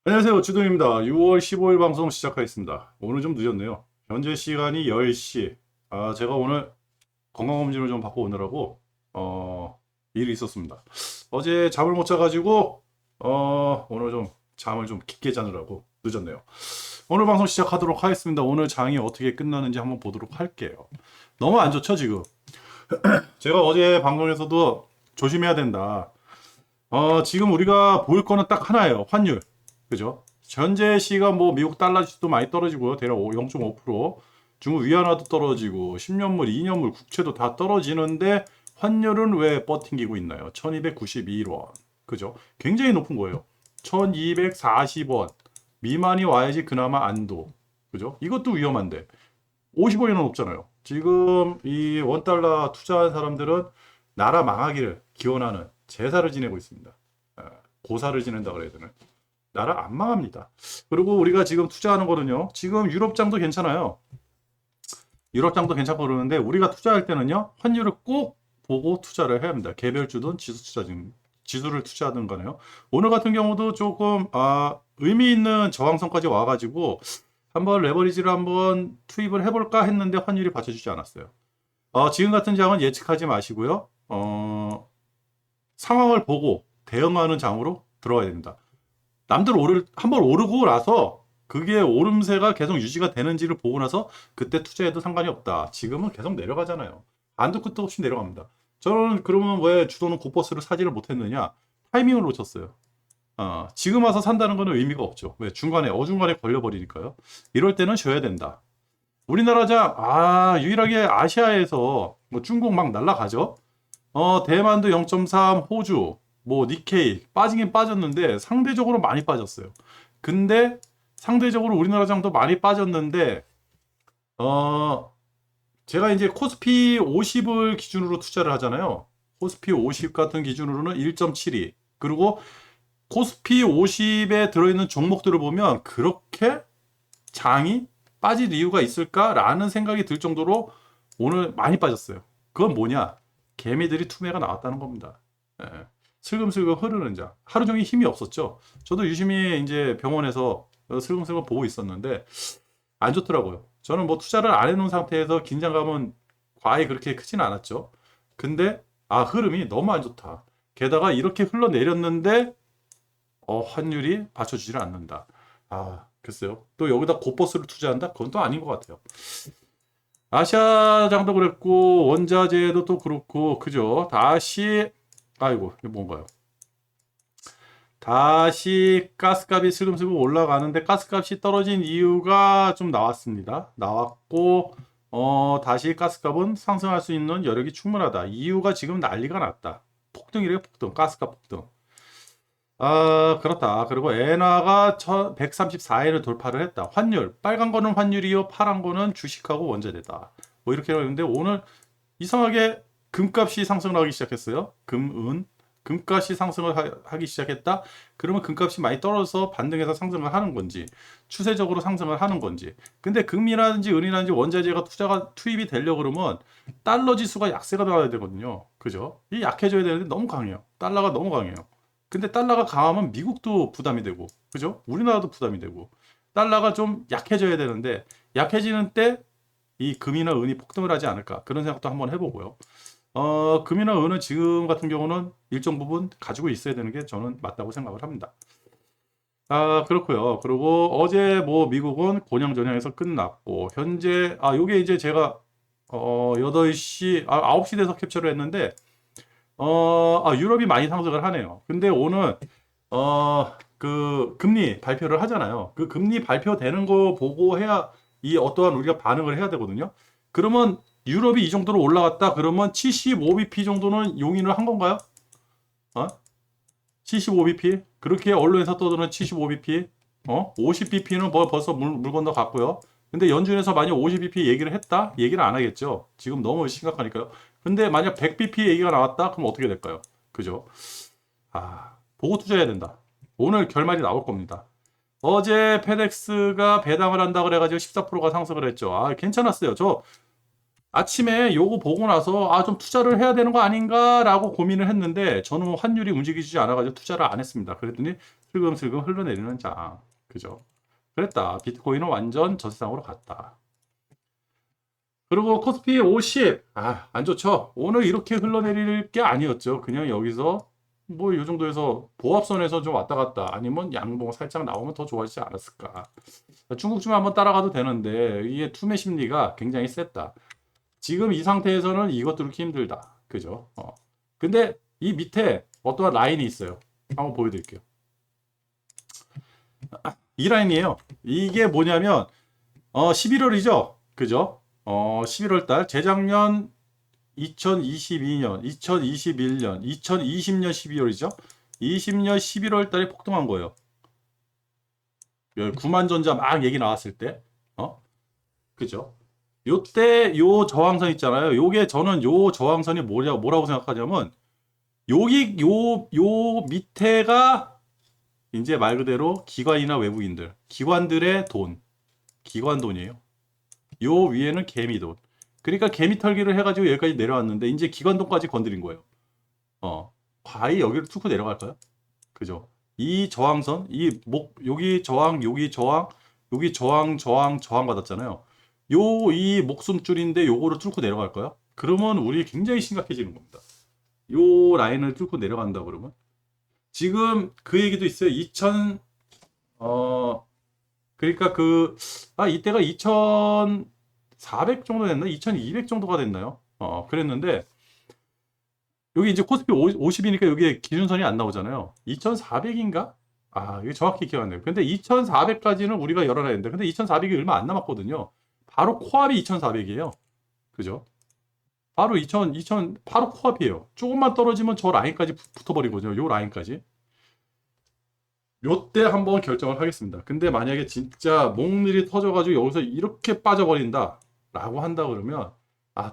안녕하세요. 주동입니다. 6월 15일 방송 시작하겠습니다. 오늘 좀 늦었네요. 현재 시간이 10시. 제가 오늘 건강검진을 좀 받고 오느라고, 일이 있었습니다. 어제 잠을 못 자가지고, 오늘 좀 잠을 좀 깊게 자느라고 늦었네요. 오늘 방송 시작하도록 하겠습니다. 오늘 장이 어떻게 끝나는지 한번 보도록 할게요. 너무 안 좋죠, 지금? 제가 어제 방송에서도 조심해야 된다. 지금 우리가 보일 거는 딱 하나예요. 환율. 그죠? 현재 시가 뭐 미국 달러 지수도 많이 떨어지고요. 대략 0.5%. 중국 위안화도 떨어지고 10년물, 2년물, 국채도 다 떨어지는데 환율은 왜 버팅기고 있나요? 1291원. 그죠? 굉장히 높은 거예요. 1240원. 미만이 와야지 그나마 안도. 그죠? 이것도 위험한데 50원이나 높잖아요. 지금 이 원달러 투자한 사람들은 나라 망하기를 기원하는 제사를 지내고 있습니다. 고사를 지낸다 그래야 되나? 나라 안 망합니다. 그리고 우리가 지금 투자하는 거는요. 지금 유럽장도 괜찮아요. 유럽장도 괜찮고 그러는데 우리가 투자할 때는요. 환율을 꼭 보고 투자를 해야 합니다. 개별주든 지수를 투자하든 간에요. 오늘 같은 경우도 조금 의미 있는 저항선까지 와가지고 한번 레버리지를 한번 투입을 해볼까 했는데 환율이 받쳐주지 않았어요. 지금 같은 장은 예측하지 마시고요. 상황을 보고 대응하는 장으로 들어가야 됩니다. 남들 한번 오르고 나서 그게 오름세가 계속 유지가 되는지를 보고 나서 그때 투자해도 상관이 없다. 지금은 계속 내려가잖아요. 안도 끝도 없이 내려갑니다. 저는 그러면 왜 주도는 고버스를 사지를 못했느냐? 타이밍을 놓쳤어요. 지금 와서 산다는 거는 의미가 없죠. 왜? 중간에, 어중간에 걸려버리니까요. 이럴 때는 쉬어야 된다. 우리나라장, 유일하게 아시아에서 뭐 중국 막 날라가죠? 대만도 0.3, 호주, 뭐 니케이 빠지긴 빠졌는데 상대적으로 많이 빠졌어요. 근데 상대적으로 우리나라 장도 많이 빠졌는데 제가 이제 코스피 50을 기준으로 투자를 하잖아요. 코스피 50 같은 기준으로는 1.72. 그리고 코스피 50에 들어있는 종목들을 보면 그렇게 장이 빠질 이유가 있을까라는 생각이 들 정도로 오늘 많이 빠졌어요. 그건 뭐냐? 개미들이 투매가 나왔다는 겁니다. 예. 슬금슬금 흐르는 자. 하루 종일 힘이 없었죠. 저도 유심히 이제 병원에서 슬금슬금 보고 있었는데 안 좋더라고요. 저는 뭐 투자를 안 해놓은 상태에서 긴장감은 과히 그렇게 크진 않았죠. 근데 흐름이 너무 안 좋다. 게다가 이렇게 흘러내렸는데 환율이 받쳐주지를 않는다. 글쎄요. 또 여기다 고버스를 투자한다? 그건 또 아닌 것 같아요. 아시아장도 그랬고 원자재도 또 그렇고 그죠? 다시 아이고 이게 뭔가요? 다시 가스값이 슬금슬금 올라가는데 가스값이 떨어진 이유가 좀 나왔습니다. 나왔고 다시 가스값은 상승할 수 있는 여력이 충분하다. 이유가 지금 난리가 났다. 폭등이래요, 폭등. 가스값 폭등. 그렇다. 그리고 엔화가 134엔을 돌파를 했다. 환율. 빨간 거는 환율이요. 파란 거는 주식하고 원자재다. 뭐 이렇게 하는데 오늘 이상하게 금값이 상승을 하기 시작했어요. 금값이 상승을 하기 시작했다. 그러면 금값이 많이 떨어져서 반등해서 상승을 하는 건지 추세적으로 상승을 하는 건지. 근데 금이라든지 은이라든지 원자재가 투입이 되려고 그러면 달러 지수가 약세가 나와야 되거든요. 그죠? 이 약해져야 되는데 너무 강해요. 달러가 너무 강해요. 근데 달러가 강하면 미국도 부담이 되고, 그죠? 우리나라도 부담이 되고, 달러가 좀 약해져야 되는데, 약해지는 때 이 금이나 은이 폭등을 하지 않을까. 그런 생각도 한번 해보고요. 금이나 은은 지금 같은 경우는 일정 부분 가지고 있어야 되는 게 저는 맞다고 생각을 합니다. 그렇고요. 그리고 어제 뭐 미국은 곤양전양에서 끝났고, 현재, 요게 이제 제가, 8시, 9시 돼서 캡처를 했는데, 유럽이 많이 상승을 하네요. 근데 오늘, 그 금리 발표를 하잖아요. 그 금리 발표되는 거 보고 해야 이 어떠한 우리가 반응을 해야 되거든요. 그러면 유럽이 이 정도로 올라갔다 그러면 75bp 정도는 용인을 한 건가요? 75bp? 그렇게 언론에서 떠드는 75bp? 50bp는 뭐 벌써 물 건너 갔고요. 근데 연준에서 만약 50bp 얘기를 했다? 얘기를 안 하겠죠. 지금 너무 심각하니까요. 근데 만약 100bp 얘기가 나왔다? 그럼 어떻게 될까요? 그죠? 보고 투자해야 된다. 오늘 결말이 나올 겁니다. 어제 페덱스가 배당을 한다 그래가지고 14%가 상승을 했죠. 괜찮았어요. 저 아침에 요거 보고 나서 좀 투자를 해야 되는 거 아닌가라고 고민을 했는데 저는 환율이 움직이지 않아가지고 투자를 안 했습니다. 그랬더니 슬금슬금 흘러내리는 장. 그죠? 그랬다. 비트코인은 완전 저세상으로 갔다. 그리고 코스피 50. 안 좋죠. 오늘 이렇게 흘러내릴 게 아니었죠. 그냥 여기서 뭐 이 정도에서 보합선에서 좀 왔다 갔다 아니면 양봉 살짝 나오면 더 좋아지지 않았을까. 중국주만 한번 따라가도 되는데 이게 투매 심리가 굉장히 셌다. 지금 이 상태에서는 이것 뚫기 힘들다. 그죠? 근데 이 밑에 어떠한 라인이 있어요. 한번 보여드릴게요. 이 라인이에요. 이게 뭐냐면 11월이죠. 그죠? 11월 달 재작년 2022년, 2021년, 2020년 12월이죠. 20년 11월 달에 폭등한 거예요. 9만 전자 막 얘기 나왔을 때. 그죠? 요때 요 저항선 있잖아요. 요게 저는 요 저항선이 뭐라고 생각하냐면 요 밑에가 이제 말 그대로 기관이나 외국인들, 기관들의 돈, 기관 돈이에요. 요 위에는 개미 돈. 그러니까 개미 털기를 해가지고 여기까지 내려왔는데 이제 기관 돈까지 건드린 거예요. 과연 여기를 뚫고 내려갈까요? 그죠? 이 저항선, 여기 저항, 여기 저항, 여기 저항 받았잖아요. 이 목숨줄인데 요거를 뚫고 내려갈까요? 그러면 우리 굉장히 심각해지는 겁니다. 요 라인을 뚫고 내려간다 그러면 지금 그 얘기도 있어요. 그러니까 이때가 2400 정도 됐나? 2200 정도가 됐나요? 그랬는데 여기 이제 코스피 50이니까 여기에 기준선이 안 나오잖아요. 2400인가? 이게 정확히 기억 안 나요. 근데 2400까지는 우리가 열어놔야 되는데 근데 2400이 얼마 안 남았거든요. 바로 코앞이 2400이에요. 그죠? 바로 바로 코앞이에요. 조금만 떨어지면 저 라인까지 붙어버리거든요. 요 라인까지. 요때 한번 결정을 하겠습니다. 근데 만약에 진짜 목늘이 터져가지고 여기서 이렇게 빠져버린다 라고 한다 그러면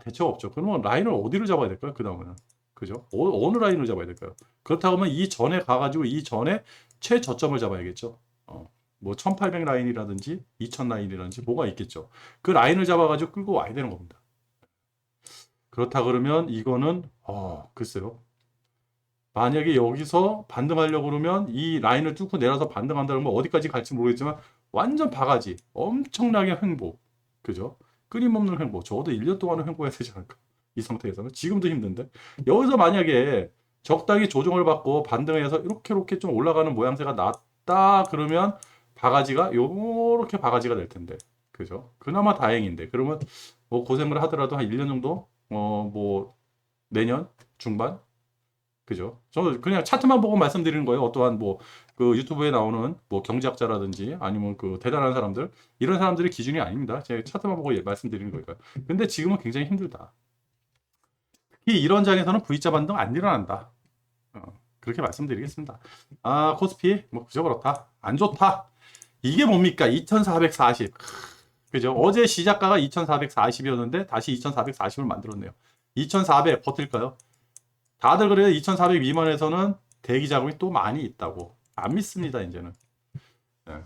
대책 없죠. 그러면 라인을 어디로 잡아야 될까요? 그 다음에는. 그죠? 어느 라인을 잡아야 될까요? 그렇다고 하면 이 전에 가가지고 이 전에 최저점을 잡아야겠죠. 뭐 1800 라인이라든지 2000 라인이라든지 뭐가 있겠죠. 그 라인을 잡아가지고 끌고 와야 되는 겁니다. 그렇다 그러면 이거는 글쎄요. 만약에 여기서 반등하려고 그러면 이 라인을 뚫고 내려서 반등한다 그러면 어디까지 갈지 모르겠지만 완전 바가지 엄청나게 횡보. 그죠? 끊임없는 횡보. 적어도 1년 동안은 횡보해야 되지 않을까. 이 상태에서는 지금도 힘든데 여기서 만약에 적당히 조정을 받고 반등해서 이렇게 좀 올라가는 모양새가 났다 그러면 바가지가 요렇게 바가지가 될 텐데. 그죠? 그나마 다행인데 그러면 뭐 고생을 하더라도 한 1년 정도 뭐 내년 중반. 그죠? 저 그냥 차트만 보고 말씀드리는 거예요. 어떠한 그 유튜브에 나오는 경제학자라든지 아니면 그 대단한 사람들 이런 사람들의 기준이 아닙니다. 제가 차트만 보고 말씀드리는 거니까. 근데 지금은 굉장히 힘들다. 특히 이런 장에서는 V자 반등 안 일어난다. 그렇게 말씀드리겠습니다. 코스피 그저 그렇다. 안 좋다. 이게 뭡니까? 2440. 그죠? 어제 시작가가 2440이었는데 다시 2440을 만들었네요. 2400 버틸까요? 다들 그래요. 2400 미만에서는 대기 자금이 또 많이 있다고. 안 믿습니다, 이제는. 네.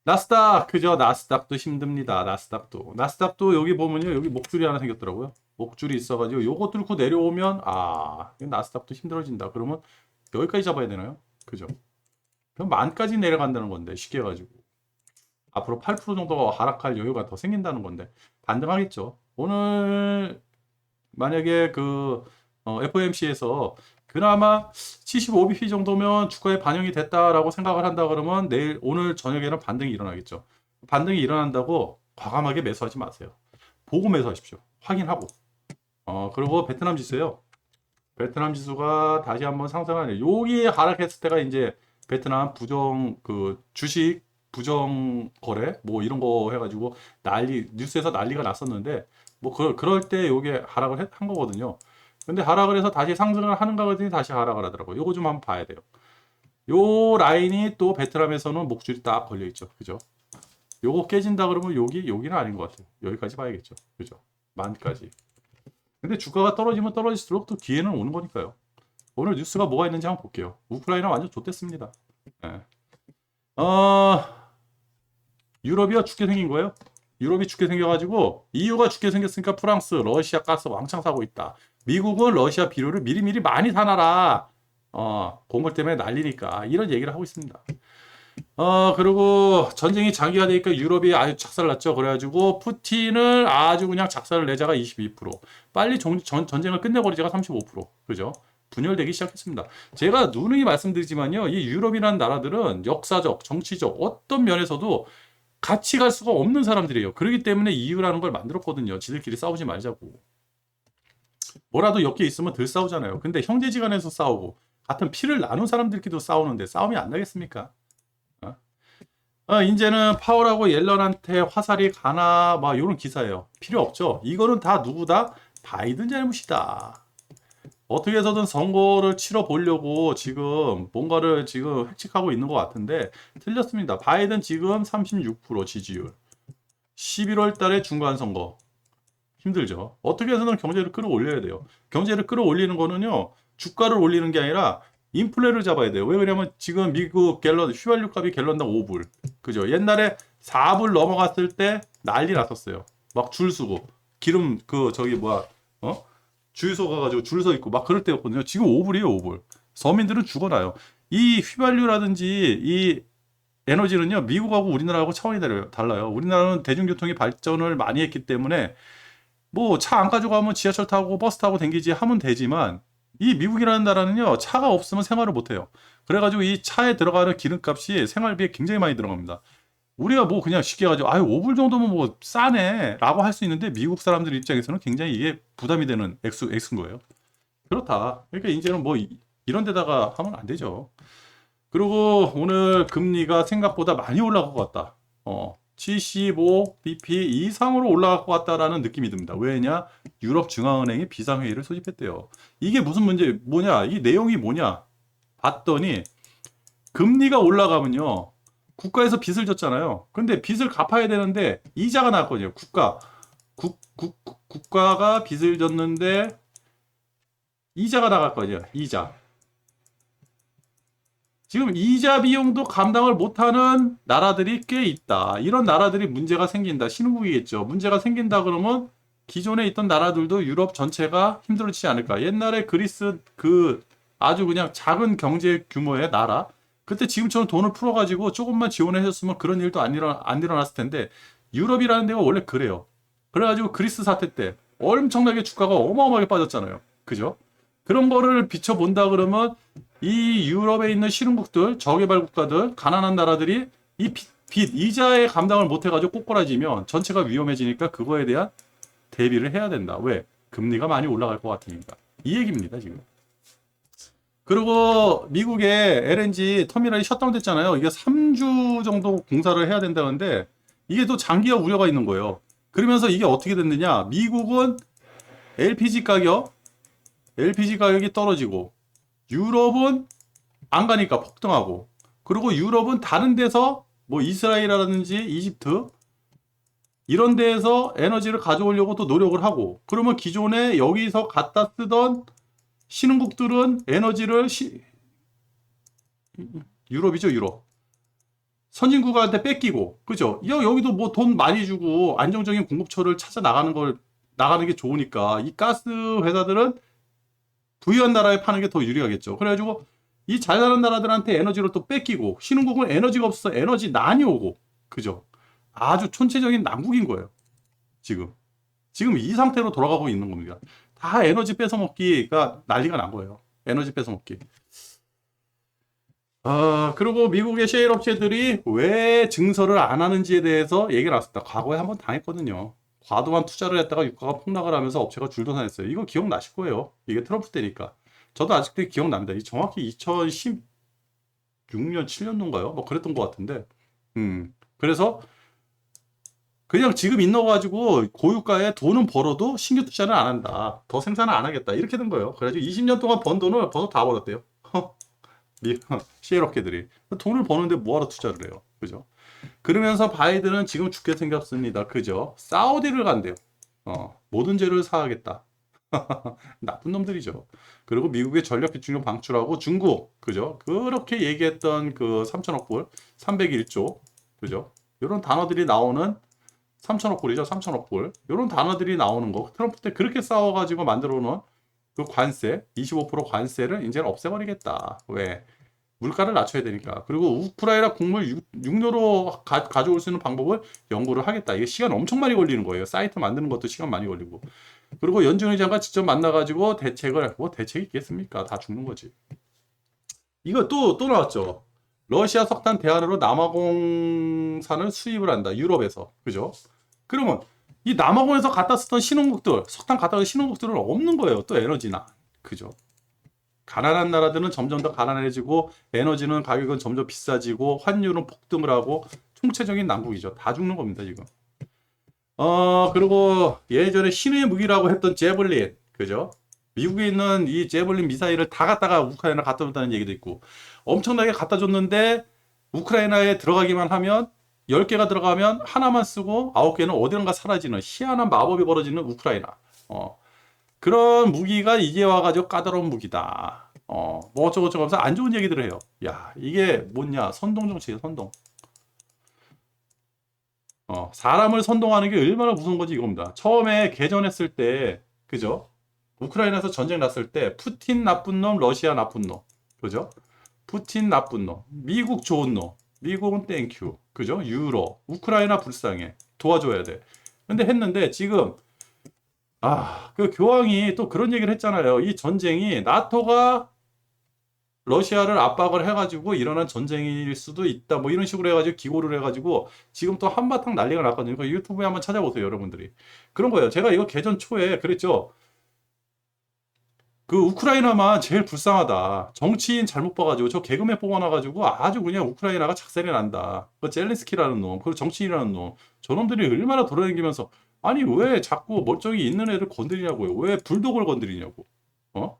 나스닥, 그죠? 나스닥도 힘듭니다. 나스닥도 여기 보면요. 여기 목줄이 하나 생겼더라고요. 목줄이 있어가지고 요거 뚫고 내려오면 나스닥도 힘들어진다. 그러면 여기까지 잡아야 되나요? 그죠? 그럼 만까지 내려간다는 건데 쉽게 해가지고 앞으로 8% 정도가 하락할 여유가 더 생긴다는 건데 반등하겠죠. 오늘 만약에 FOMC에서 그나마 75bp 정도면 주가에 반영이 됐다라고 생각을 한다 그러면 오늘 저녁에는 반등이 일어나겠죠. 반등이 일어난다고 과감하게 매수하지 마세요. 보고 매수하십시오. 확인하고. 그리고 베트남 지수예요. 베트남 지수가 다시 한번 상승하네. 여기 하락했을 때가 이제 베트남 주식 부정 거래 이런 거 해가지고 뉴스에서 난리가 났었는데 그럴 때 요게 하락을 한 거거든요. 근데 하락을 해서 다시 상승을 하는가 그랬더니 다시 하락을 하더라고요. 요거 좀 한번 봐야 돼요. 요 라인이 또 베트남에서는 목줄이 딱 걸려 있죠. 그죠? 요거 깨진다 그러면 여기는 아닌 것 같아요. 여기까지 봐야겠죠. 그죠? 만까지. 근데 주가가 떨어지면 떨어질수록 또 기회는 오는 거니까요. 오늘 뉴스가 뭐가 있는지 한번 볼게요. 우크라이나 완전 좆됐습니다. 네. 유럽이가 죽게 생긴 거예요. 유럽이 죽게 생겨가지고 EU가 죽게 생겼으니까 프랑스, 러시아 가스 왕창 사고 있다. 미국은 러시아 비료를 미리미리 많이 사놔라. 공을 때문에 난리니까 이런 얘기를 하고 있습니다. 그리고 전쟁이 장기화되니까 유럽이 아주 작살났죠. 그래가지고 푸틴을 아주 그냥 작살을 내자가 22%, 빨리 전쟁을 끝내버리자가 35%, 그죠? 분열되기 시작했습니다. 제가 누누이 말씀드리지만요, 이 유럽이라는 나라들은 역사적, 정치적 어떤 면에서도 같이 갈 수가 없는 사람들이에요. 그렇기 때문에 EU라는 걸 만들었거든요. 지들끼리 싸우지 말자고. 뭐라도 엮여 있으면 덜 싸우잖아요. 근데 형제지간에서 싸우고 같은 피를 나눈 사람들끼리도 싸우는데 싸움이 안 나겠습니까? 이제는 파월하고 옐런한테 화살이 가나, 막, 이런 기사예요. 필요 없죠. 이거는 다 누구다? 바이든 잘못이다. 어떻게 해서든 선거를 치러 보려고 지금 뭔가를 지금 획책하고 있는 것 같은데, 틀렸습니다. 바이든 지금 36% 지지율. 11월 달에 중간선거. 힘들죠. 어떻게 해서든 경제를 끌어올려야 돼요. 경제를 끌어올리는 거는요, 주가를 올리는 게 아니라 인플레를 잡아야 돼요. 왜 그러냐면 지금 미국 갤런 휘발유 값이 갤런당 5불. 그죠? 옛날에 4불 넘어갔을 때 난리 났었어요. 막 줄 서고 기름 그 저기 뭐야 주유소 가가지고 줄 서 있고 막 그럴 때였거든요. 지금 5불이에요, 5불. 서민들은 죽어나요. 이 휘발유라든지 이 에너지는요, 미국하고 우리나라하고 차원이 달라요. 우리나라는 대중교통이 발전을 많이 했기 때문에 뭐 차 안 가져가면 지하철 타고 버스 타고 댕기지 하면 되지만, 이 미국이라는 나라는요, 차가 없으면 생활을 못 해요. 그래가지고 이 차에 들어가는 기름값이 생활비에 굉장히 많이 들어갑니다. 우리가 뭐 그냥 쉽게 가지고 아유 5불 정도면 뭐 싸네 라고 할 수 있는데, 미국 사람들 입장에서는 굉장히 이게 부담이 되는 액수인 거예요. 그렇다. 그러니까 이제는 뭐 이런 데다가 하면 안 되죠. 그리고 오늘 금리가 생각보다 많이 올라갈 것 같다. 75bp 이상으로 올라갈 것 같다라는 느낌이 듭니다. 왜냐? 유럽 중앙은행이 비상회의를 소집했대요. 이게 무슨 뭐냐? 이 내용이 뭐냐? 봤더니 금리가 올라가면요, 국가에서 빚을 졌잖아요. 근데 빚을 갚아야 되는데 이자가 나왔거든요. 국가가 빚을 졌는데 이자가 나갈 거예요. 이자. 지금 이자 비용도 감당을 못하는 나라들이 꽤 있다. 이런 나라들이 문제가 생긴다. 신흥국이겠죠. 문제가 생긴다 그러면 기존에 있던 나라들도 유럽 전체가 힘들어지지 않을까. 옛날에 그리스 그 아주 그냥 작은 경제 규모의 나라, 그때 지금처럼 돈을 풀어가지고 조금만 지원해 줬으면 그런 일도 안 일어났을 텐데, 유럽이라는 데가 원래 그래요. 그래가지고 그리스 사태 때 엄청나게 주가가 어마어마하게 빠졌잖아요. 그죠? 그런 거를 비춰본다 그러면 이 유럽에 있는 신흥국들, 저개발 국가들, 가난한 나라들이 이 이자에 감당을 못 해가지고 꼬꾸라지면 전체가 위험해지니까 그거에 대한 대비를 해야 된다. 왜? 금리가 많이 올라갈 것 같으니까. 이 얘기입니다, 지금. 그리고 미국의 LNG 터미널이 셧다운 됐잖아요. 이게 3주 정도 공사를 해야 된다는데 이게 또 장기화 우려가 있는 거예요. 그러면서 이게 어떻게 됐느냐? 미국은 LPG 가격이 떨어지고, 유럽은 안 가니까 폭등하고, 그리고 유럽은 다른 데서 뭐 이스라엘이라든지 이집트 이런 데에서 에너지를 가져오려고 또 노력을 하고, 그러면 기존에 여기서 갖다 쓰던 신흥국들은 에너지를 유럽이죠, 유럽. 선진국한테 뺏기고, 그죠? 여기도 뭐 돈 많이 주고 안정적인 공급처를 찾아 나가는 게 좋으니까 이 가스 회사들은 부유한 나라에 파는 게 더 유리하겠죠. 그래가지고 이 잘 나가는 나라들한테 에너지를 또 뺏기고, 신흥국은 에너지가 없어서 에너지 난이 오고, 그죠? 아주 촌체적인 난국인 거예요. 지금 이 상태로 돌아가고 있는 겁니다. 다 에너지 뺏어먹기가 난리가 난 거예요. 에너지 뺏어먹기. 그리고 미국의 셰일 업체들이 왜 증설을 안 하는지에 대해서 얘기를 나왔습니다. 과거에 한번 당했거든요. 과도한 투자를 했다가 유가가 폭락을 하면서 업체가 줄도산했어요. 이거 기억나실 거예요. 이게 트럼프 때니까. 저도 아직도 기억납니다. 정확히 2016년, 7년도인가요? 뭐 그랬던 것 같은데. 그래서 그냥 지금 있는 거 가지고 고유가에 돈은 벌어도 신규 투자는 안 한다. 더 생산을 안 하겠다. 이렇게 된 거예요. 그래가지고 20년 동안 번 돈을 벌써 다 벌었대요. 셰일 업계들이. 돈을 버는데 뭐하러 투자를 해요. 그죠? 그러면서 바이든은 지금 죽게 생겼습니다. 그죠? 사우디를 간대요. 모든 재료를 사하겠다. 나쁜 놈들이죠. 그리고 미국의 전력 비축료 방출하고 중국, 그죠? 그렇게 얘기했던 그 3천억 불, 301조, 그죠? 이런 단어들이 나오는 3천억 불이죠. 3천억 불. 이런 단어들이 나오는 거. 트럼프 때 그렇게 싸워가지고 만들어 놓은 그 관세, 25% 관세를 이제는 없애버리겠다. 왜? 물가를 낮춰야 되니까. 그리고 우크라이나 곡물 육료로 가져올 수 있는 방법을 연구를 하겠다. 이게 시간 엄청 많이 걸리는 거예요. 사이트 만드는 것도 시간 많이 걸리고. 그리고 연준 의장과 직접 만나가지고 대책을, 뭐 대책이 있겠습니까? 다 죽는 거지. 이거 또 나왔죠. 러시아 석탄 대안으로 남아공산을 수입을 한다. 유럽에서. 그죠? 그러면 이 남아공에서 갖다 쓰던 신흥국들, 석탄 갖다 쓰던 신흥국들은 없는 거예요. 또 에너지나. 그죠? 가난한 나라들은 점점 더 가난해지고 에너지는 가격은 점점 비싸지고 환율은 폭등을 하고 총체적인 난국이죠. 다 죽는 겁니다, 지금. 그리고 예전에 신의 무기라고 했던 제블린. 그죠? 미국에 있는 이 제블린 미사일을 다 갖다가 우크라이나 갖다 줬다는 얘기도 있고 엄청나게 갖다 줬는데 우크라이나에 들어가기만 하면 10개가 들어가면 하나만 쓰고 9개는 어디론가 사라지는 희한한 마법이 벌어지는 우크라이나. 그런 무기가 이제 와가지고 까다로운 무기다. 뭐 어쩌고저쩌고 하면서 안 좋은 얘기들을 해요. 야, 이게 뭐냐? 선동정치예요, 선동. 사람을 선동하는 게 얼마나 무서운 건지 이겁니다. 처음에 개전했을 때, 그죠? 우크라이나에서 전쟁 났을 때, 푸틴 나쁜 놈, 러시아 나쁜 놈. 그죠? 푸틴 나쁜 놈, 미국 좋은 놈, 미국은 땡큐. 그죠? 유로, 우크라이나 불쌍해. 도와줘야 돼. 근데 했는데 지금 그 교황이 또 그런 얘기를 했잖아요. 이 전쟁이 나토가 러시아를 압박을 해가지고 일어난 전쟁일 수도 있다. 뭐 이런 식으로 해가지고 기고를 해가지고 지금 또 한바탕 난리가 났거든요. 유튜브에 한번 찾아보세요, 여러분들이. 그런 거예요. 제가 이거 개전 초에 그랬죠. 그 우크라이나만 제일 불쌍하다. 정치인 잘못 봐가지고 저 개그맨 뽑아놔가지고 아주 그냥 우크라이나가 작살이 난다. 그 젤렌스키라는 놈, 그 정치인이라는 놈, 저놈들이 얼마나 돌아다니면서 아니 왜 자꾸 멀쩡히 있는 애를 건드리냐고요? 왜 불독을 건드리냐고? 어?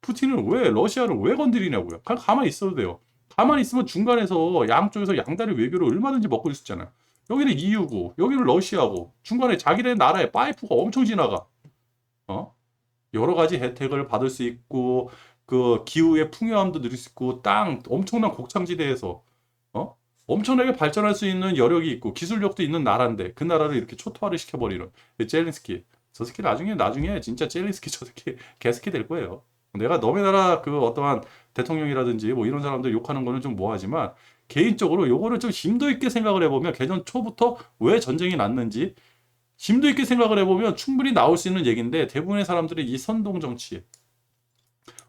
푸틴은 왜 러시아를 왜 건드리냐고요? 그냥 가만히 있어도 돼요. 가만히 있으면 중간에서 양쪽에서 양다리 외교를 얼마든지 먹고 있었잖아요. 여기는 EU고 여기는 러시아고 중간에 자기네 나라에 파이프가 엄청 지나가. 어? 여러 가지 혜택을 받을 수 있고 그 기후의 풍요함도 누릴 수 있고 땅 엄청난 곡창지대에서 엄청나게 발전할 수 있는 여력이 있고 기술력도 있는 나라인데 그 나라를 이렇게 초토화를 시켜버리는 젤렌스키. 저 새끼 나중에 진짜 젤렌스키 저 새끼 개새끼 될 거예요. 내가 너네 나라 그 어떠한 대통령이라든지 뭐 이런 사람들 욕하는 거는 좀 뭐하지만 개인적으로 요거를 좀 심도 있게 생각을 해보면 개전 초부터 왜 전쟁이 났는지 심도 있게 생각을 해보면 충분히 나올 수 있는 얘기인데 대부분의 사람들이 이 선동 정치,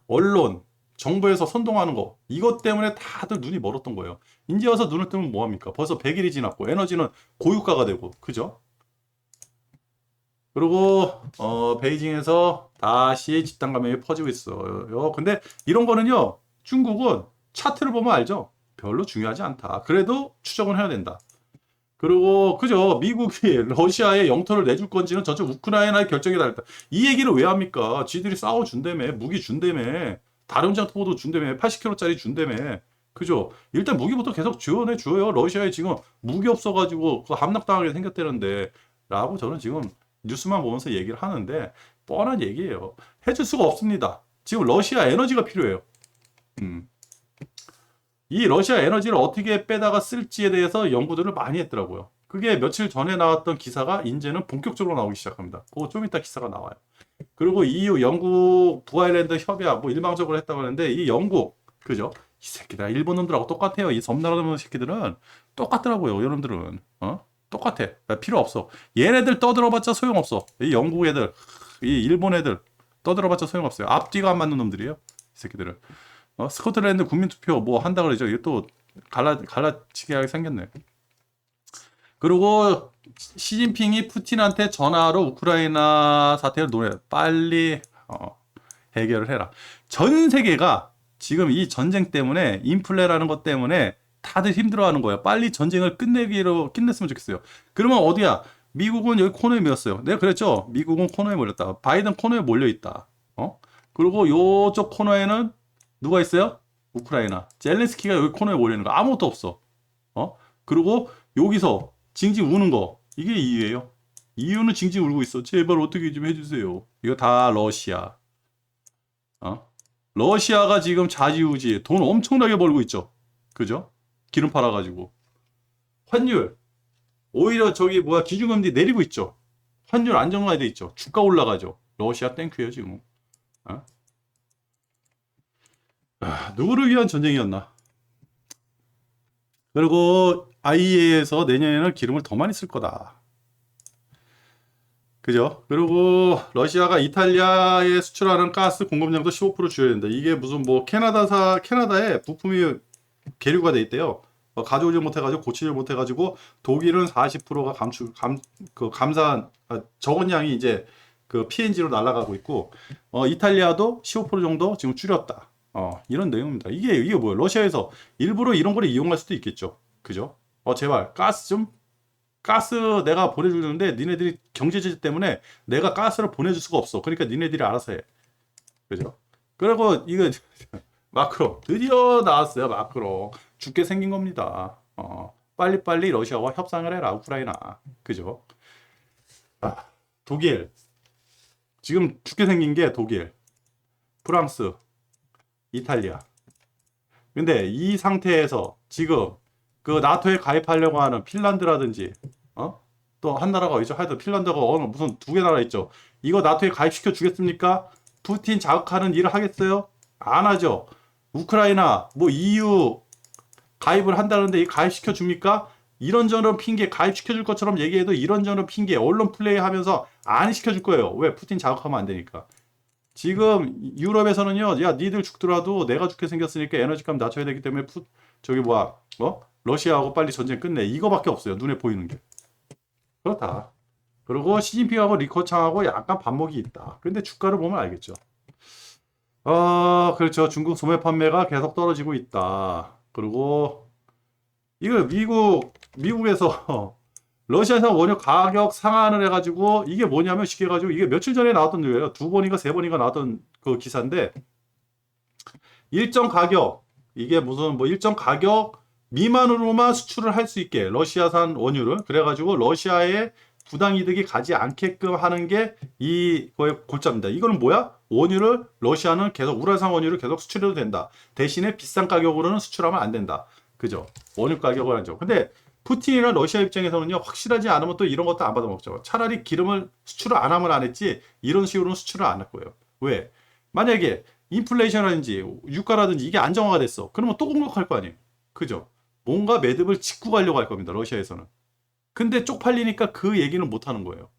언론, 정부에서 선동하는 거 이것 때문에 다들 눈이 멀었던 거예요. 이제 와서 눈을 뜨면 뭐합니까? 벌써 100일이 지났고 에너지는 고유가가 되고 그죠? 그리고 베이징에서 다시 집단 감염이 퍼지고 있어요. 근데 이런 거는요. 중국은 차트를 보면 알죠? 별로 중요하지 않다. 그래도 추적은 해야 된다. 그리고 그죠? 미국이 러시아에 영토를 내줄 건지는 저쪽 우크라이나의 결정이 달렸다. 이 얘기를 왜 합니까? 지들이 싸워준다며, 무기 준다며, 다림장 토포도 준다며, 80kg짜리 준다며. 그죠? 일단 무기부터 계속 지원해 줘요. 러시아에 지금 무기 없어가지고 그 함락당하게 생겼다는데, 라고 저는 지금 뉴스만 보면서 얘기를 하는데 뻔한 얘기예요. 해줄 수가 없습니다. 지금 러시아 에너지가 필요해요. 이 러시아 에너지를 어떻게 빼다가 쓸지에 대해서 연구들을 많이 했더라고요. 그게 며칠 전에 나왔던 기사가 이제는 본격적으로 나오기 시작합니다. 그거 좀 이따 기사가 나와요. 그리고 EU, 영국, 북아일랜드 협약 뭐 일방적으로 했다고 하는데 이 영국, 그죠? 이 새끼들 일본 놈들하고 똑같아요. 이 섬나라 놈 새끼들은 똑같더라고요. 여러분들은 똑같아. 필요 없어. 얘네들 떠들어봤자 소용없어. 이 영국 애들, 이 일본 애들 떠들어봤자 소용없어요. 앞뒤가 안 맞는 놈들이에요. 이 새끼들은. 스코틀랜드 국민투표 뭐 한다 그러죠. 이게 또 갈라치게 하게 생겼네. 그리고 시진핑이 푸틴한테 전화로 우크라이나 사태를 논해. 빨리 해결을 해라. 전 세계가 지금 이 전쟁 때문에 인플레라는 것 때문에 다들 힘들어하는 거예요. 빨리 전쟁을 끝냈으면 좋겠어요. 그러면 어디야? 미국은 여기 코너에 밀었어요. 내가 그랬죠. 미국은 코너에 몰렸다. 바이든 코너에 몰려 있다. 그리고 요쪽 코너에는 누가 있어요? 우크라이나. 젤렌스키가 여기 코너에 몰려 있는 거 아무것도 없어. 그리고 여기서 징징 우는 거 이게 이유예요. 이유는 징징 울고 있어. 제발 어떻게 좀 해주세요. 이거 다 러시아. 러시아가 지금 좌지우지 돈 엄청나게 벌고 있죠. 그죠? 기름 팔아가지고. 환율. 오히려 저기 기준금리 내리고 있죠. 환율 안정화돼 있죠. 주가 올라가죠. 러시아 땡큐예요 지금. 어? 누구를 위한 전쟁이었나? 그리고 IEA에서 내년에는 기름을 더 많이 쓸 거다. 그죠? 그리고 러시아가 이탈리아에 수출하는 가스 공급량도 15% 줄여야 된다. 이게 무슨 뭐 캐나다에 부품이 계류가 돼 있대요. 가져오지 못해가지고 고치지 못해가지고 독일은 40%가 감산 적은 양이 이제 그 PNG로 날아가고 있고 이탈리아도 15% 정도 지금 줄였다. 이런 내용입니다. 이게 뭐예요? 러시아에서 일부러 이런 걸 이용할 수도 있겠죠. 그죠? 제발 가스 내가 보내주는데 니네들이 경제 제재 때문에 내가 가스를 보내줄 수가 없어. 그러니까 니네들이 알아서 해. 그죠? 그리고 이거 마크로 드디어 나왔어요. 마크로 죽게 생긴 겁니다. 빨리빨리 러시아와 협상을 해라. 우크라이나. 그죠? 독일 지금 죽게 생긴 게 독일, 프랑스, 이탈리아. 근데 이 상태에서 지금 그 나토에 가입하려고 하는 핀란드라든지 또 한 나라가 있죠. 하여튼 핀란드가 무슨 두 개 나라 있죠. 이거 나토에 가입시켜 주겠습니까? 푸틴 자극하는 일을 하겠어요? 안 하죠. 우크라이나 뭐 EU 가입을 한다는데 이 가입시켜 줍니까? 이런저런 핑계 가입시켜 줄 것처럼 얘기해도 이런저런 핑계 언론 플레이 하면서 안 시켜 줄 거예요. 왜? 푸틴 자극하면 안 되니까. 지금 유럽에서는요. 야, 니들 죽더라도 내가 죽게 생겼으니까 에너지값 낮춰야 되기 때문에 러시아하고 빨리 전쟁 끝내. 이거밖에 없어요. 눈에 보이는 게. 그렇다. 그리고 시진핑하고 리커창하고 약간 반목이 있다. 근데 주가를 보면 알겠죠. 그렇죠. 중국 소매 판매가 계속 떨어지고 있다. 그리고 이거 미국에서 러시아산 원유 가격 상한을 해가지고 이게 뭐냐면 쉽게 해가지고 이게 며칠 전에 나왔던 거예요. 두 번인가 세 번인가 나왔던 그 기사인데 일정 가격 이게 무슨 뭐 일정 가격 미만으로만 수출을 할 수 있게 러시아산 원유를 그래가지고 러시아에 부당 이득이 가지 않게끔 하는 게 이거의 골자입니다. 이거는 뭐야? 원유를 러시아는 계속 우라산 원유를 계속 수출해도 된다. 대신에 비싼 가격으로는 수출하면 안 된다. 그죠? 원유 가격을 하죠. 근데 푸틴이나 러시아 입장에서는요 확실하지 않으면 또 이런 것도 안 받아먹죠. 차라리 기름을 수출을 안 하면 안 했지 이런 식으로는 수출을 안 할 거예요. 왜? 만약에 인플레이션이라든지 유가라든지 이게 안정화가 됐어. 그러면 또 공격할 거 아니에요. 그죠? 뭔가 매듭을 짓고 가려고 할 겁니다. 러시아에서는. 근데 쪽팔리니까 그 얘기는 못 하는 거예요.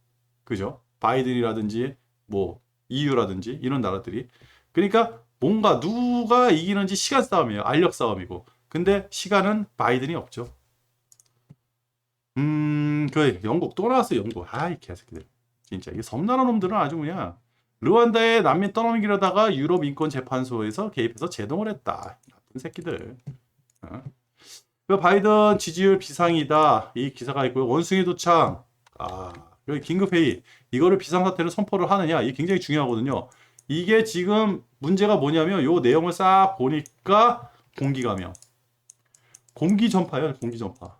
그죠? 바이든이라든지 뭐 EU라든지 이런 나라들이. 그러니까 뭔가 누가 이기는지 시간 싸움이에요. 알력 싸움이고. 근데 시간은 바이든이 없죠. 그 영국 또 나왔어요. 영국. 아이 개새끼들. 진짜 이 섬나라 놈들은 아주 그냥 르완다에 난민 떠넘기려다가 유럽 인권 재판소에서 개입해서 제동을 했다. 나쁜 새끼들. 어? 그 바이든 지지율 비상이다. 이 기사가 있고요. 원숭이 도창. 여기 긴급회의. 이거를 비상사태를 선포를 하느냐. 이게 굉장히 중요하거든요. 이게 지금 문제가 뭐냐면 요 내용을 싹 보니까 공기감염. 공기전파예요. 공기전파.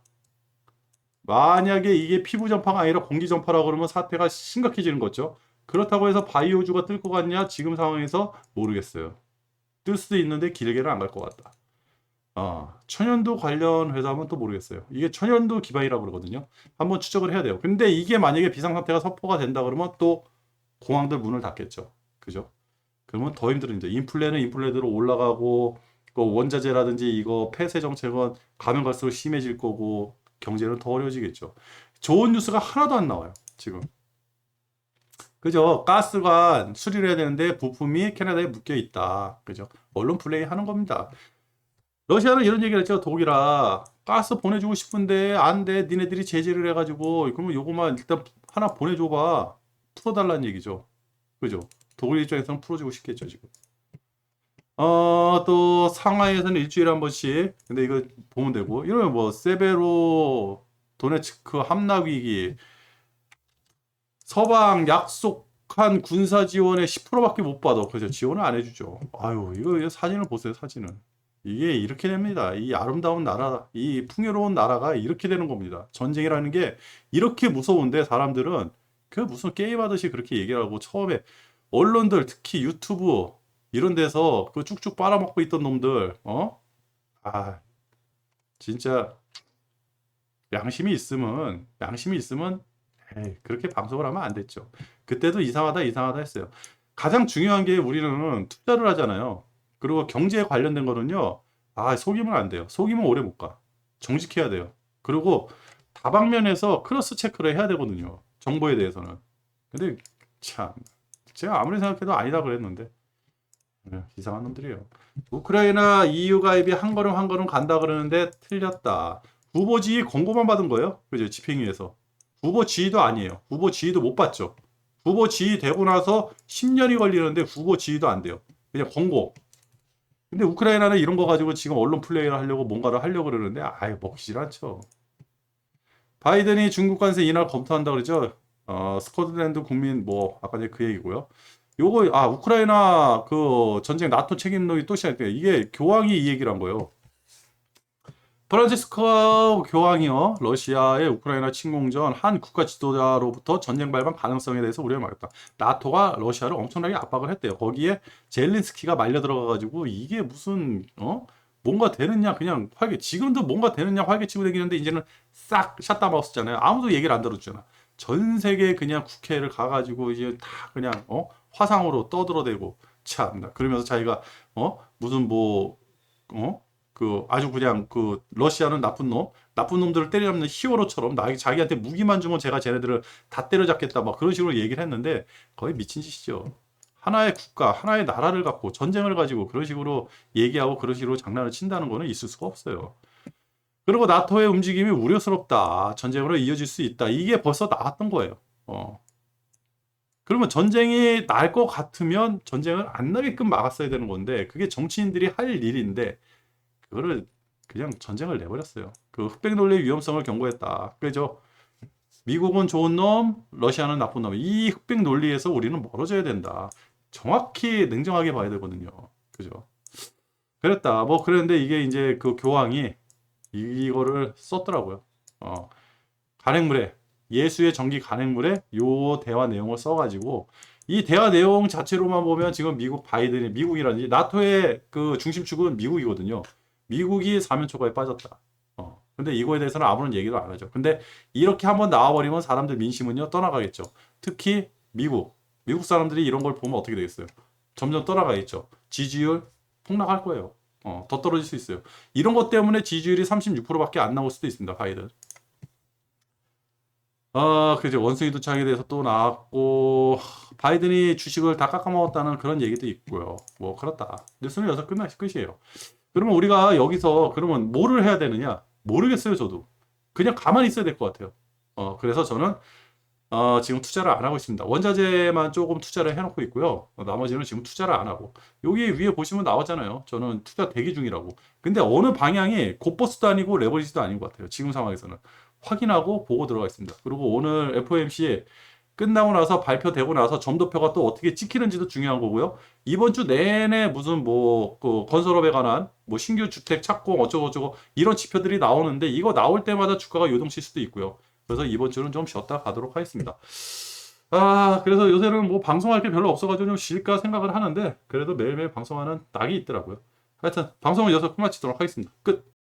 만약에 이게 피부전파가 아니라 공기전파라고 그러면 사태가 심각해지는 거죠. 그렇다고 해서 바이오주가 뜰 것 같냐? 지금 상황에서 모르겠어요. 뜰 수도 있는데 길게는 안 갈 것 같다. 천연두 관련 회사면 또 모르겠어요. 이게 천연두 기반이라고 그러거든요. 한번 추적을 해야 돼요. 근데 이게 만약에 비상사태가 선포가 된다 그러면 또 공항들 문을 닫겠죠. 그죠? 그러면 더 힘들어진다. 인플레는 인플레대로 올라가고 그 원자재라든지 이거 폐쇄 정책은 가면 갈수록 심해질 거고 경제는 더 어려워지겠죠. 좋은 뉴스가 하나도 안 나와요. 지금. 그죠? 가스관 수리를 해야 되는데 부품이 캐나다에 묶여 있다. 그죠? 언론 플레이 하는 겁니다. 러시아는 이런 얘기를 했죠. 독일아, 가스 보내주고 싶은데 안 돼. 니네들이 제재를 해가지고 그러면 요거만 일단 하나 보내줘봐. 풀어달라는 얘기죠. 그죠? 독일 입장에서는 풀어주고 싶겠죠, 지금. 또 상하이에서는 일주일에 한 번씩. 근데 이거 보면 되고 이러면 뭐 세베로 도네츠크 함락위기 서방 약속한 군사 지원의 10%밖에 못 받아. 그래서 지원을 안 해주죠. 아유, 이거 사진을 보세요, 사진을. 이게 이렇게 됩니다. 이 아름다운 나라, 이 풍요로운 나라가 이렇게 되는 겁니다. 전쟁이라는 게 이렇게 무서운데 사람들은 그 무슨 게임 하듯이 그렇게 얘기를 하고 처음에 언론들 특히 유튜브 이런 데서 그 쭉쭉 빨아먹고 있던 놈들, 진짜 양심이 있으면 에이, 그렇게 방송을 하면 안 됐죠. 그때도 이상하다 했어요. 가장 중요한 게 우리는 투자를 하잖아요. 그리고 경제에 관련된 거는요. 속이면 안 돼요. 속이면 오래 못 가. 정직해야 돼요. 그리고 다방면에서 크로스 체크를 해야 되거든요. 정보에 대해서는. 근데 참 제가 아무리 생각해도 아니다 그랬는데 이상한 놈들이에요. 우크라이나 EU 가입이 한 걸음 한 걸음 간다 그러는데 틀렸다. 후보 지위 권고만 받은 거예요. 그죠? 집행위에서. 후보 지위도 아니에요. 후보 지위도 못 받죠. 후보 지위 되고 나서 10년이 걸리는데 후보 지위도 안 돼요. 그냥 권고. 근데 우크라이나는 이런 거 가지고 지금 언론 플레이를 하려고 뭔가를 하려고 그러는데 먹히질 않죠. 바이든이 중국 관세 인하를 검토한다 그러죠. 스코틀랜드 국민 뭐 아까 그 얘기고요. 요거 우크라이나 그 전쟁 나토 책임론이 또 시작돼요. 이게 교황이 이 얘기를 한 거예요. 프란치스코 교황이요. 러시아의 우크라이나 침공 전 한 국가 지도자로부터 전쟁 발발 가능성에 대해서 우려를 말했다. 나토가 러시아를 엄청나게 압박을 했대요. 거기에 젤린스키가 말려 들어가가지고 이게 무슨 뭔가 되느냐 그냥 지금도 뭔가 되느냐 활개치고 다니는데 이제는 싹 샷다마우스잖아요. 아무도 얘기를 안 들어주잖아. 전 세계 그냥 국회를 가가지고 이제 다 그냥 화상으로 떠들어대고 참나 그러면서 자기가 무슨 그 아주 그냥 그 러시아는 나쁜 놈들을 때려잡는 히어로처럼 자기한테 무기만 주면 제가 쟤네들을 다 때려잡겠다 막 그런 식으로 얘기를 했는데 거의 미친 짓이죠. 하나의 국가, 하나의 나라를 갖고 전쟁을 가지고 그런 식으로 얘기하고 그런 식으로 장난을 친다는 거는 있을 수가 없어요. 그리고 나토의 움직임이 우려스럽다. 전쟁으로 이어질 수 있다. 이게 벌써 나왔던 거예요. 그러면 전쟁이 날 것 같으면 전쟁을 안 나게끔 막았어야 되는 건데 그게 정치인들이 할 일인데 그거를 그냥 전쟁을 내버렸어요. 그 흑백 논리의 위험성을 경고했다. 그죠? 미국은 좋은 놈, 러시아는 나쁜 놈. 이 흑백 논리에서 우리는 멀어져야 된다. 정확히 냉정하게 봐야 되거든요. 그죠? 그랬다. 뭐 그랬는데 이게 이제 그 교황이 이거를 썼더라고요. 간행물에 예수의 전기 간행물에 요 대화 내용을 써가지고 이 대화 내용 자체로만 보면 지금 미국이라든지 나토의 그 중심축은 미국이거든요. 미국이 사면초가에 빠졌다. 근데 이거에 대해서는 아무런 얘기도 안 하죠. 근데 이렇게 한번 나와버리면 사람들 민심은요 떠나가겠죠. 특히 미국 사람들이 이런 걸 보면 어떻게 되겠어요? 점점 떠나가겠죠. 지지율 폭락할 거예요. 더 떨어질 수 있어요. 이런 것 때문에 지지율이 36%밖에 안 나올 수도 있습니다. 바이든. 그죠. 원숭이 도착에 대해서 또 나왔고, 바이든이 주식을 다 깎아먹었다는 그런 얘기도 있고요. 뭐, 그렇다. 뉴스는 여기서 끝이에요. 그러면 우리가 여기서 그러면 뭐를 해야 되느냐? 모르겠어요, 저도. 그냥 가만히 있어야 될 것 같아요. 그래서 저는 지금 투자를 안 하고 있습니다. 원자재만 조금 투자를 해놓고 있고요. 나머지는 지금 투자를 안 하고. 여기 위에 보시면 나왔잖아요. 저는 투자 대기 중이라고. 근데 어느 방향이 곧버스도 아니고 레버리지도 아닌 것 같아요. 지금 상황에서는. 확인하고 보고 들어가겠습니다. 그리고 오늘 FOMC 끝나고 나서 발표되고 나서 점도표가 또 어떻게 찍히는지도 중요한 거고요. 이번 주 내내 무슨 그 건설업에 관한 신규 주택 착공 어쩌고저쩌고 이런 지표들이 나오는데 이거 나올 때마다 주가가 요동칠 수도 있고요. 그래서 이번 주는 좀 쉬었다 가도록 하겠습니다. 그래서 요새는 뭐 방송할 게 별로 없어가지고 좀 쉴까 생각을 하는데 그래도 매일매일 방송하는 낙이 있더라고요. 하여튼 방송을 여기서 끝마치도록 하겠습니다. 끝.